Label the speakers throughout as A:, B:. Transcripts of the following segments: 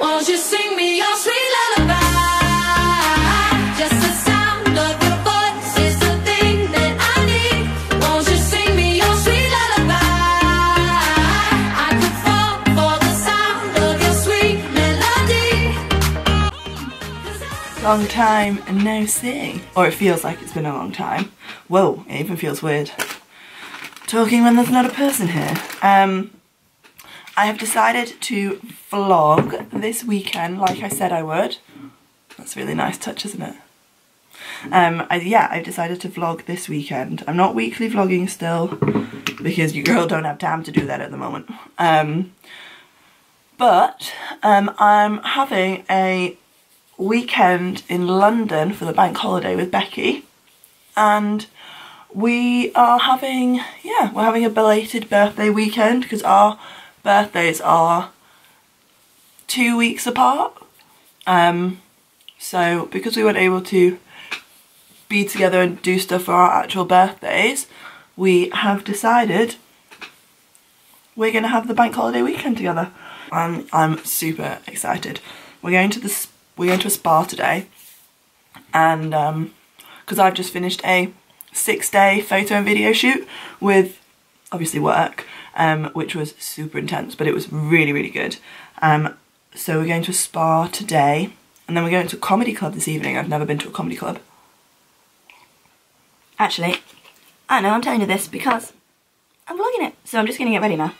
A: Won't you sing me your sweet lullaby? Just the sound of your voice is the thing that I need. Won't you sing me your sweet lullaby? I could fall for the sound of your sweet melody.
B: Long time no see. Or it feels like it's been a long time. Whoa, it even feels weird talking when there's not a person here. I have decided to vlog this weekend like I said I would. That's a really nice touch, isn't it? Yeah, I've decided to vlog this weekend. I'm not weekly vlogging still because your girl don't have time to do that at the moment. But I'm having a weekend in London for the bank holiday with Becky, and we are having, yeah, we're having a belated birthday weekend because our birthdays are 2 weeks apart. So because we weren't able to be together and do stuff for our actual birthdays, we have decided we're gonna have the bank holiday weekend together. I'm super excited. We're going to a spa today, and because I've just finished a 6-day photo and video shoot with obviously work, which was super intense, but it was really, really good. So we're going to a spa today, and then we're going to a comedy club this evening. I've never been to a comedy club. Actually, I know I'm telling you this because I'm vlogging it, so I'm just gonna get ready now.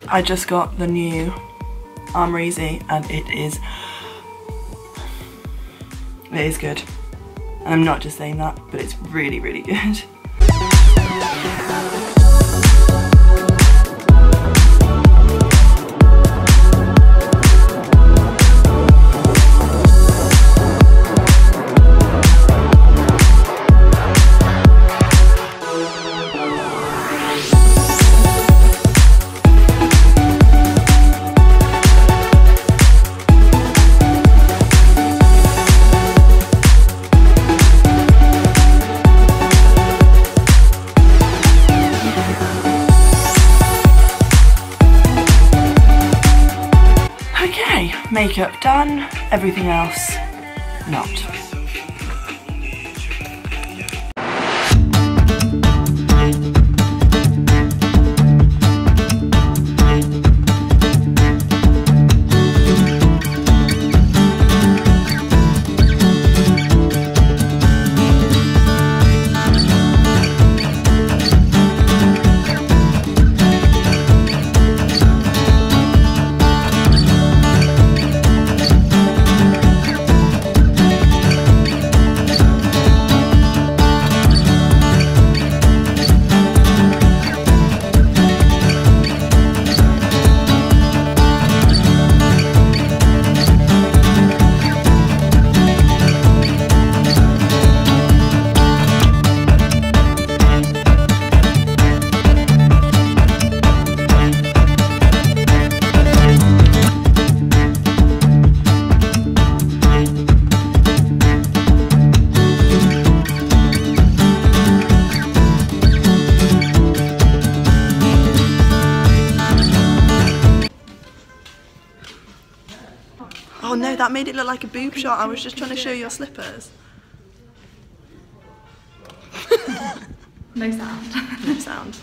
B: I just got the new Armour Easy and it is good. And I'm not just saying that, but it's really, really good. Makeup done, everything else not. Oh no, that made it look like a boob shot. I was just trying to show your slippers.
C: No sound.
B: No sound.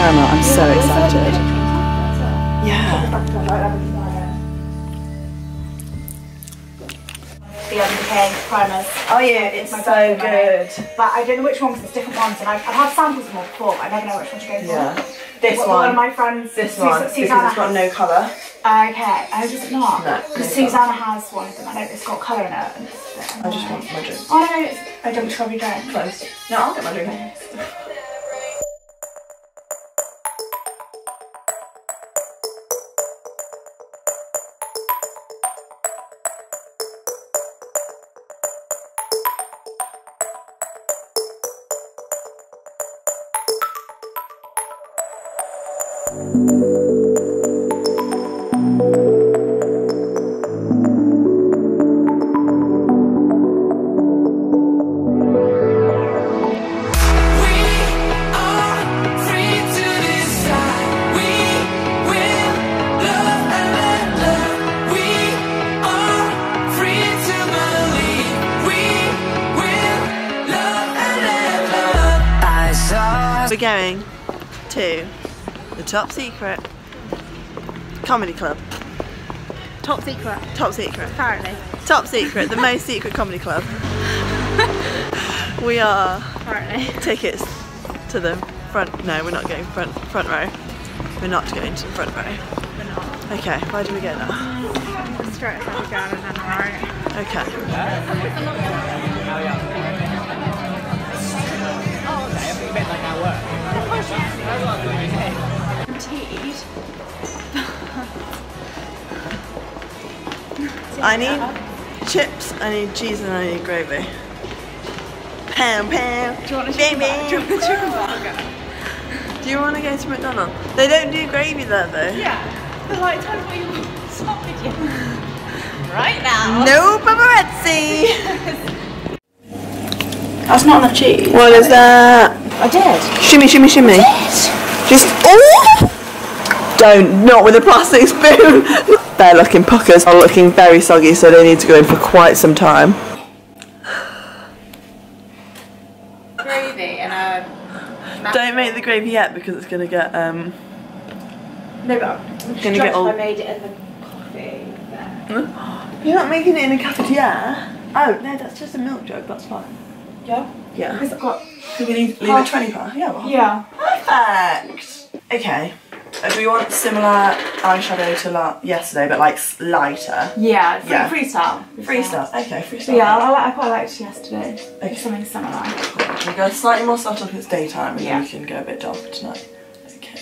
B: Caramel, I'm so excited. Yeah.
C: The MK primers.
B: Oh yeah, it's so good.
C: But I don't know which one because it's different ones, and I've had samples of them before, but I never know which one to go for.
B: Yeah. This one.
C: One of my friends.
B: This one. Because it's got no colour.
C: Okay. Oh, does it not?
B: No.
C: Because Susanna has one of them. I know it's got colour in it. And
B: I just want my drink.
C: Oh no, it's a don't strawberry drink.
B: Close. No, I'll get my drink. We're going to the top secret comedy club.
C: Top secret.
B: Top secret.
C: Apparently.
B: Top secret, the most secret comedy club. We are
C: Apparently.
B: tickets to the front. No, we're not going front row. We're not going to the front row.
C: We're not.
B: Okay, where do we go now?
C: Straight ahead again and then right.
B: Okay. I need chips, I need cheese, and I need gravy. Pound, pound.
C: Do you want a
B: chicken
C: burger?
B: Do you want to go to McDonald's? They don't do gravy there though.
C: Yeah. But like, tell me what you want. Stop with you. Right now.
B: No paparazzi!
C: That's not enough cheese.
B: What is that?
C: I did.
B: Shimmy, shimmy, shimmy. Just, oh! Don't, not with a plastic spoon. Their looking puckers are looking very soggy, so they need to go in for quite some time.
C: Gravy and a...
B: Don't make the gravy yet because it's going to get,
C: No, but I'm
B: gonna get old.
C: I made it in the coffee there.
B: You're not making it in a cafetiere? Oh, no, that's just a milk jug, that's fine.
C: Yeah?
B: Yeah.
C: Because I've got...
B: So we need leave a 20 bar? Yeah, well.
C: Yeah.
B: Perfect! Okay. Do we want similar eyeshadow to yesterday, but like lighter?
C: Yeah,
B: Yeah.
C: freestyle.
B: Freestyle. Okay, freestyle.
C: Yeah, I quite liked yesterday.
B: Okay.
C: Something similar.
B: We go slightly more subtle because it's daytime, and
C: Yeah.
B: then we can go a bit darker tonight. Okay.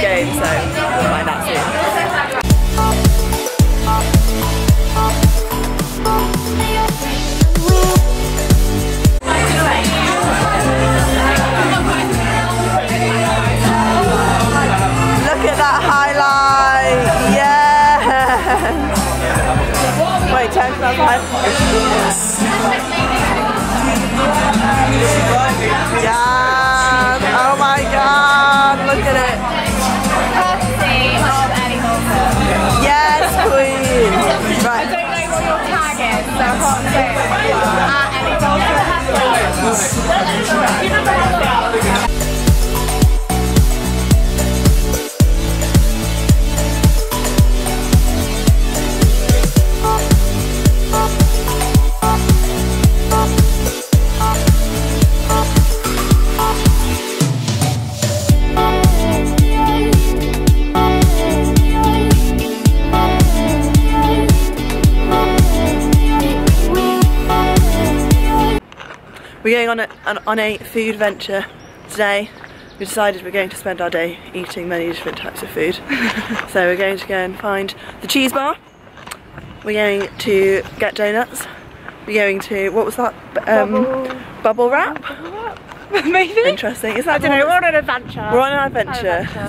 B: game, so we'll find out soon. Look at that highlight! Yeah! Wait, turn to that side. Yeah! Oh my god! Look at it!
C: Courtesy of Elliedalton.
B: Yes, queen!
C: I
B: Right.
C: don't know what your tag is, so I can't say it. Elliedalton.
B: We're going on a food venture today. We decided we're going to spend our day eating many different types of food. So we're going to go and find the cheese bar. We're going to get donuts. We're going to, what was that? Bubble wrap?
C: Maybe?
B: Interesting. Is that
C: I don't know, we're on an adventure.
B: We're on an adventure.